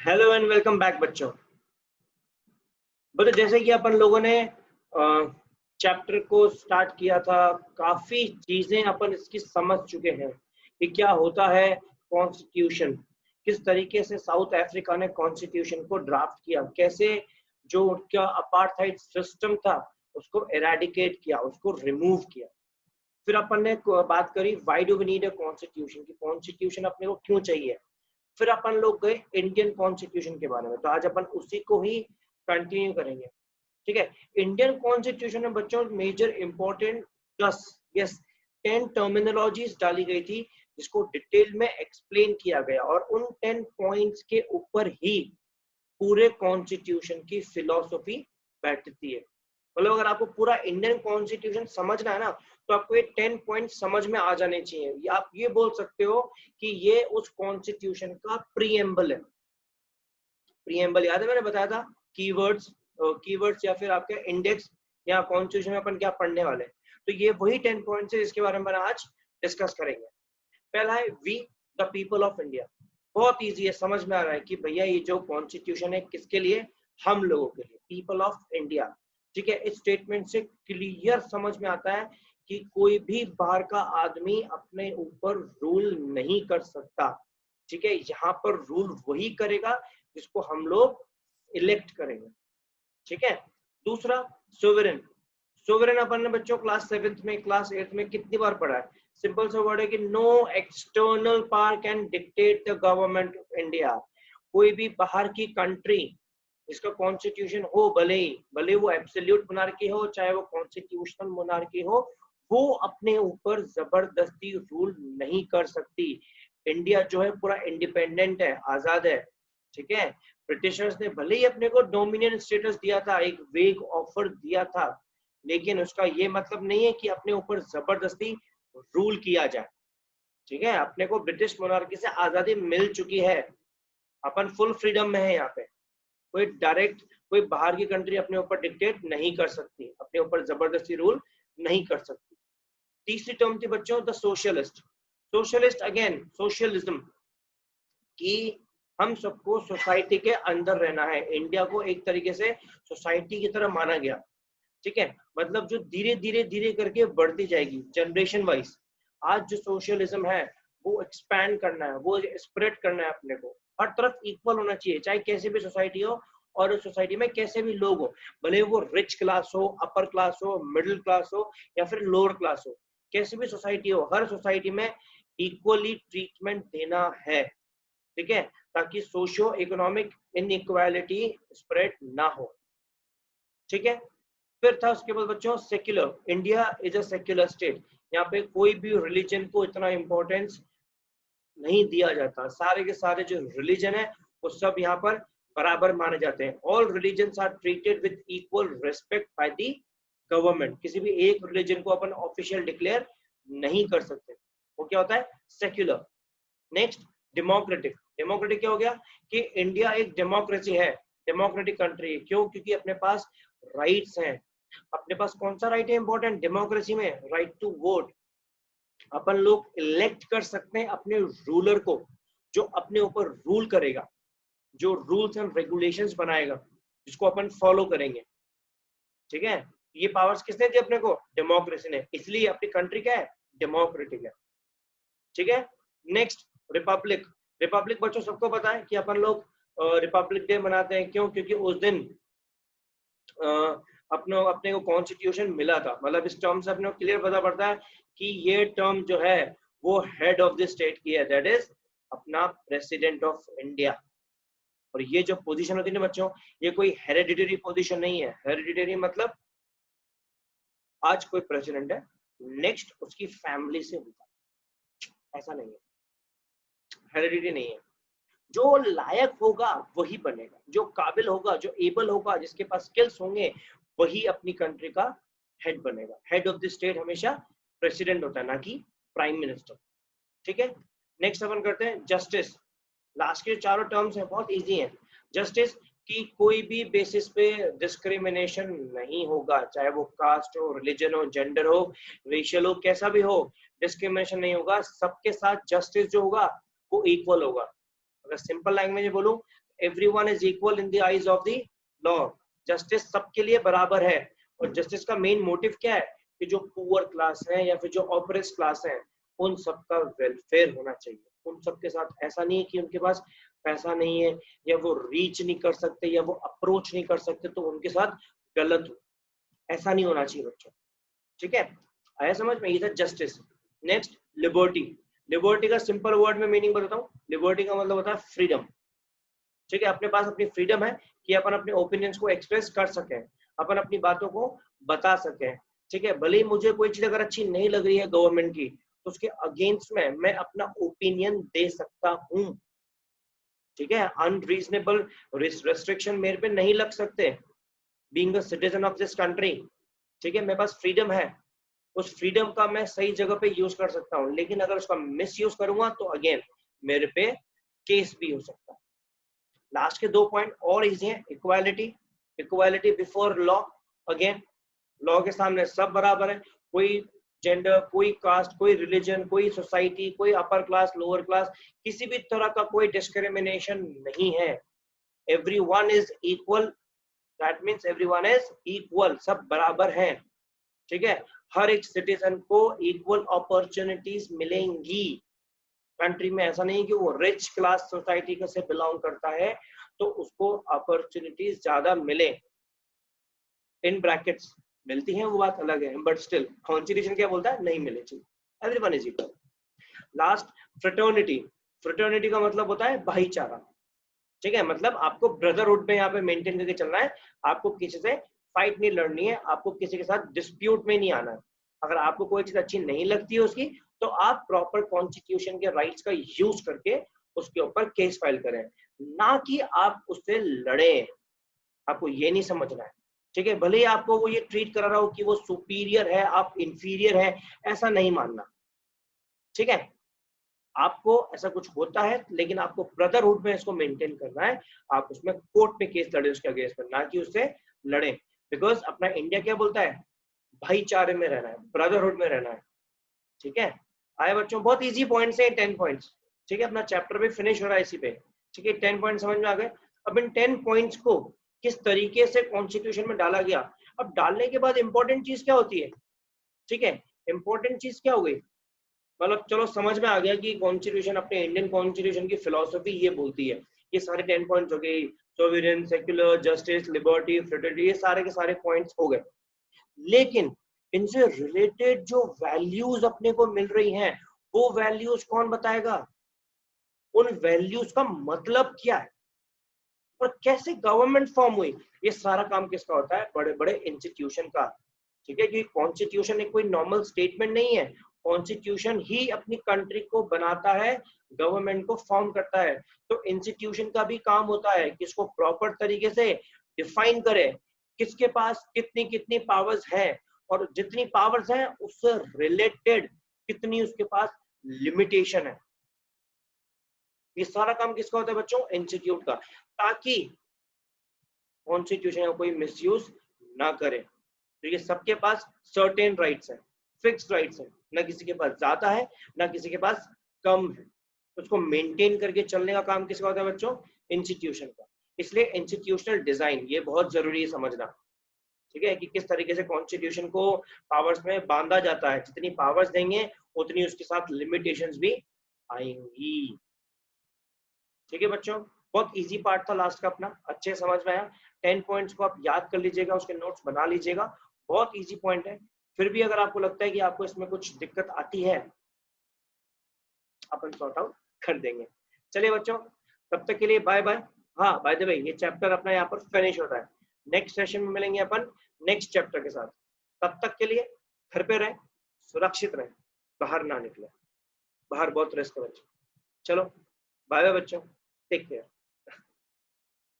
Hello and welcome back बच्चों। जैसे कि अपन लोगों ने चैप्टर को स्टार्ट किया था, काफी चीजें अपन इसकी समझ चुके हैं कि क्या होता है कॉन्स्टिट्यूशन, किस तरीके से साउथ अफ्रीका ने कॉन्स्टिट्यूशन को ड्राफ्ट किया, कैसे जो उनका अपार्थाइड सिस्टम था उसको एराडिकेट किया, उसको रिमूव किया। फिर अपन ने बात करी why do we need a constitution, की कॉन्स्टिट्यूशन अपने को क्यों चाहिए। फिर अपन लोग गए इंडियन कॉन्स्टिट्यूशन के बारे में, तो आज अपन उसी को ही कंटिन्यू करेंगे। ठीक है, इंडियन कॉन्स्टिट्यूशन में बच्चों मेजर इंपॉर्टेंट 10 टर्मिनोलॉजीज डाली गई थी जिसको डिटेल में एक्सप्लेन किया गया, और उन 10 पॉइंट्स के ऊपर ही पूरे कॉन्स्टिट्यूशन की फिलॉसफी बैठती है। मतलब अगर आपको पूरा इंडियन कॉन्स्टिट्यूशन समझना है ना, तो आपको ये 10 पॉइंट समझ में आ जाने चाहिए। या आप ये बोल सकते हो कि ये उस कॉन्स्टिट्यूशन का प्रीएम्बल है। प्रीएम्बल याद है मैंने बताया था, कीवर्ड्स या फिर आपके इंडेक्स या कॉन्स्टिट्यूशन में अपन क्या पढ़ने वाले हैं। तो ये वही 10 पॉइंट्स है जिसके बारे में आज डिस्कस करेंगे। पहला है we the people of India. बहुत इजी है, समझ में आ रहा है कि भैया ये जो कॉन्स्टिट्यूशन है किसके लिए, हम लोगों के लिए, पीपल ऑफ इंडिया। ठीक है, इस स्टेटमेंट से क्लियर समझ में आता है कि कोई भी बाहर का आदमी अपने ऊपर रूल नहीं कर सकता। ठीक है, यहाँ पर रूल वही करेगा जिसको हम लोग इलेक्ट करेंगे। ठीक है, दूसरा सोवरेन। सोवरेन अपन ने बच्चों क्लास 7th में, क्लास 8th में कितनी बार पढ़ा है। सिंपल सा वर्ड है कि no external power can dictate the government of India. कोई भी बाहर की कंट्री जिसका कॉन्स्टिट्यूशन हो, भले वो एब्सोल्यूट मोनार्की हो चाहे वो कॉन्स्टिट्यूशनल मोनार्की हो, वो अपने ऊपर जबरदस्ती रूल नहीं कर सकती। इंडिया जो है पूरा इंडिपेंडेंट है, आजाद है। ठीक है, ब्रिटिशर्स ने भले ही अपने को डोमिनियन स्टेटस दिया था, एक वेग ऑफर दिया था, लेकिन उसका ये मतलब नहीं है कि अपने ऊपर जबरदस्ती रूल किया जाए। ठीक है, अपने को ब्रिटिश मोनार्की से आजादी मिल चुकी है, अपन फुल फ्रीडम में है। यहाँ पे कोई बाहर की कंट्री अपने ऊपर डिक्टेट नहीं कर सकती, अपने ऊपर जबरदस्ती रूल नहीं कर सकती। तीसरी टर्म थी बच्चों the socialist. Socialist again socialism, कि हम सबको सोसाइटी के अंदर रहना है। इंडिया को एक तरीके से सोसाइटी की तरह माना गया। ठीक है, मतलब जो धीरे धीरे धीरे करके बढ़ती जाएगी जनरेशन वाइज। आज जो सोशलिज्म है वो एक्सपैंड करना है, वो स्प्रेड करना है, अपने को हर तरफ इक्वल होना चाहिए, चाहे कैसी भी सोसाइटी हो और उस सोसाइटी में कैसे भी लोग हो, भले वो रिच क्लास हो, अपर क्लास हो, मिडिल क्लास हो या फिर लोअर क्लास हो, कैसी भी सोसाइटी हो, हर सोसाइटी में इक्वली ट्रीटमेंट देना है। ठीक है, ताकि सोशियो इकोनॉमिक इनइक्वालिटी स्प्रेड ना हो। ठीक है, फिर था उसके बाद बच्चों secular. India is a secular state. यहाँ पे कोई भी रिलीजन को इतना इंपॉर्टेंस नहीं दिया जाता। सारे के सारे जो रिलीजन है वो सब यहाँ पर बराबर माने जाते हैं। All religions are treated with equal respect by the government. किसी भी एक रिलीजन को अपन ऑफिशियल डिक्लेयर नहीं कर सकते। वो क्या होता है, सेक्युलर। Next democratic. डेमोक्रेटिक क्या हो गया कि इंडिया एक डेमोक्रेसी है, डेमोक्रेटिक कंट्री है। क्यों? क्योंकि अपने पास राइट्स हैं। अपने पास कौन सा राइट है इंपॉर्टेंट डेमोक्रेसी में? Right to vote. अपन लोग इलेक्ट कर सकते हैं अपने रूलर को, जो अपने ऊपर रूल करेगा, जो रूल्स एंड रेगुलेशंस बनाएगा, जिसको अपन फॉलो करेंगे। ठीक है, ये पावर्स किसने दी अपने को? डेमोक्रेसी ने। इसलिए अपनी कंट्री क्या है, डेमोक्रेटिक है। ठीक है, नेक्स्ट रिपब्लिक। रिपब्लिक बच्चों सबको पता है कि अपन लोग रिपब्लिक डे मनाते हैं। क्यों? क्योंकि उस दिन अपने को कॉन्स्टिट्यूशन मिला था। मतलब इस टर्म से अपने को क्लियर पता पड़ता है कि ये टर्म जो है वो हेड ऑफ द स्टेट की है, दैट इज अपना प्रेसिडेंट ऑफ इंडिया। और ये जो पोजीशन होती है ना बच्चों, ये कोई हेरिडिटरी पोजीशन नहीं है। हेरिडिटरी मतलब आज कोई प्रेसिडेंट है, नेक्स्ट उसकी फैमिली से होगा, ऐसा नहीं है। हेरिडिटरी नहीं है। जो लायक होगा वही बनेगा, जो काबिल होगा, जो एबल होगा, जिसके पास स्किल्स होंगे, वही अपनी कंट्री का हेड बनेगा। हेड ऑफ द स्टेट हमेशा प्रेसिडेंट होता है, ना कि प्राइम मिनिस्टर। ठीक है, नेक्स्ट अपन करते हैं जस्टिस। लास्ट के चारों टर्म्स हैं, बहुत इजी हैं। जस्टिस की कोई भी बेसिस पे डिस्क्रिमिनेशन नहीं होगा, चाहे वो कास्ट हो, रिलीजन हो, जेंडर हो, रेशियल हो, कैसा भी हो, डिस्क्रिमिनेशन नहीं होगा। सबके साथ जस्टिस जो होगा वो इक्वल होगा। अगर सिंपल लैंग्वेज में बोलूं, everyone is equal in the eyes of the law, justice सबके लिए बराबर है। और जस्टिस का मेन मोटिव क्या है कि जो पुअर क्लास है या फिर जो ऑपरेस क्लास है उन सबका वेलफेयर होना चाहिए। उन सबके साथ ऐसा नहीं है कि उनके पास पैसा नहीं है या वो रीच नहीं कर सकते या वो अप्रोच नहीं कर सकते तो उनके साथ गलत हो, ऐसा नहीं होना चाहिए बच्चों। ठीक है, आया समझ में? ये था जस्टिस। Next liberty. लिबर्टी का सिंपल वर्ड में मीनिंग बताता हूँ। लिबर्टी का मतलब होता है फ्रीडम। ठीक है, अपने पास अपनी फ्रीडम है कि अपन अपने ओपिनियंस को एक्सप्रेस कर सकें, अपन अपनी बातों को बता सकें। ठीक है, भले ही मुझे कोई चीज अगर अच्छी नहीं लग रही है गवर्नमेंट की तो उसके अगेंस्ट में मैं अपना ओपिनियन दे सकता हूँ। ठीक है, अनरीजनेबल रेस्ट्रिक्शन मेरे पे नहीं लग सकते being a citizen of this country. ठीक है, मेरे पास फ्रीडम है, उस फ्रीडम का मैं सही जगह पे यूज कर सकता हूँ, लेकिन अगर उसका मिस यूज करूंगा तो अगेन मेरे पे केस भी हो सकता है। लास्ट के 2 पॉइंट और इजी हैं। Equality, equality before law. Again law के सामने सब बराबर है, कोई जेंडर, कोई कास्ट, कोई रिलीजन, कोई सोसाइटी, कोई अपर क्लास, लोअर क्लास, किसी भी तरह का कोई डिस्क्रिमिनेशन नहीं है। Everyone is equal, that means everyone is equal, सब बराबर हैं। ठीक है, हर एक सिटीजन को इक्वल अपॉर्चुनिटीज मिलेंगी। कंट्री में ऐसा नहीं कि वो रिच क्लास सोसाइटी से बिलोंग करता है तो उसको अपॉर्चुनिटीज ज्यादा मिले, इन ब्रैकेट्स मिलती हैं वो बात अलग है, बट स्टिल कॉन्स्टिट्यूशन क्या बोलता है, नहीं मिले चाहिए, everyone is equal. Last fraternity. Fraternity का मतलब होता है भाईचारा। ठीक है, मतलब आपको ब्रदरहुड में यहाँ पे मेंटेन करके चलना है, आपको किसी से फाइट नहीं लड़नी है, आपको किसी के साथ डिस्प्यूट में नहीं आना है। अगर आपको कोई चीज अच्छी नहीं लगती है उसकी तो आप प्रॉपर कॉन्स्टिट्यूशन के राइट्स का यूज करके उसके ऊपर केस फाइल करें, ना कि आप उससे लड़े। आपको ये नहीं समझना है। ठीक है, भले ही आपको वो ये ट्रीट कर रहा हो कि वो सुपीरियर है, आप इंफीरियर है, ऐसा नहीं मानना। ठीक है, आपको ऐसा कुछ होता है लेकिन आपको ब्रदरहुड में इसको मेंटेन करना है। आप उसमें कोर्ट में केस लड़े उसके अगेंस्ट में, ना कि उससे लड़े। बिकॉज अपना इंडिया क्या बोलता है, भाईचारे में रहना है, ब्रदरहुड में रहना है। ठीक है, आए बच्चों, बहुत इजी पॉइंट्स हैं 10 पॉइंट्स। ठीक है, अपना चैप्टर भी फिनिश हो रहा है इसी पे। ठीक है, 10 पॉइंट समझ में आ गए। अब इन 10 पॉइंट्स को किस तरीके से कॉन्स्टिट्यूशन में डाला गया, अब डालने के बाद इंपॉर्टेंट चीज क्या होती है। ठीक है, इंपॉर्टेंट चीज क्या हो गई, मतलब चलो समझ में आ गया कि कॉन्स्टिट्यूशन, अपने इंडियन कॉन्स्टिट्यूशन की फिलोसफी ये बोलती है। ये सारे 10 पॉइंट्स हो गए, sovereign, secular, justice, liberty, fraternity, ये सारे के सारे पॉइंट्स हो गए। लेकिन इनसे रिलेटेड जो वैल्यूज अपने को मिल रही हैं वो वैल्यूज कौन बताएगा, उन वैल्यूज का मतलब क्या है और कैसे गवर्नमेंट फॉर्म हुई, ये सारा काम किसका होता है, बड़े बड़े इंस्टीट्यूशन का। ठीक है, कि कॉन्स्टिट्यूशन एक कोई नॉर्मल स्टेटमेंट नहीं है, कॉन्स्टिट्यूशन ही अपनी कंट्री को बनाता है, गवर्नमेंट को फॉर्म करता है। तो इंस्टीट्यूशन का भी काम होता है कि इसको प्रॉपर तरीके से डिफाइन करे, किसके पास कितनी कितनी पावर्स है और जितनी पावर्स है उससे रिलेटेड कितनी उसके पास लिमिटेशन है। ये सारा काम किसका होता है बच्चों, इंस्टीट्यूट का, ताकि कॉन्स्टिट्यूशन का कोई मिसयूज ना करे। तो ये सबके पास सर्टेन राइट्स है, फिक्स्ड राइट्स है, ना किसी के पास ज्यादा है ना किसी के पास कम है। उसको मेंटेन करके चलने का काम किसका होता है बच्चों, इंस्टीट्यूशन का। इसलिए इंस्टीट्यूशनल डिजाइन ये बहुत जरूरी है समझना। ठीक है, कि किस तरीके से कॉन्स्टिट्यूशन को पावर्स में बांधा जाता है, जितनी पावर्स देंगे उतनी उसके साथ लिमिटेशंस भी आएंगी। ठीक है बच्चों, बहुत इजी पार्ट था लास्ट का अपना, अच्छे समझ में आया। 10 पॉइंट्स को आप याद कर लीजिएगा, उसके नोट्स बना लीजिएगा, बहुत इजी पॉइंट है। फिर भी अगर आपको लगता है कि आपको इसमें कुछ दिक्कत आती है अपन सॉर्ट आउट कर देंगे। चलिए बच्चों, तब तक के लिए बाय बाय। हाँ बाय द वे, ये चैप्टर अपना यहाँ पर फिनिश होता है, नेक्स्ट सेशन में मिलेंगे अपन नेक्स्ट चैप्टर के साथ। तब तक के लिए घर पे रहें, सुरक्षित रहें, बाहर ना निकले, बाहर बहुत रिस्क है बच्चों। चलो बाय बाय बच्चों, टेक केयर।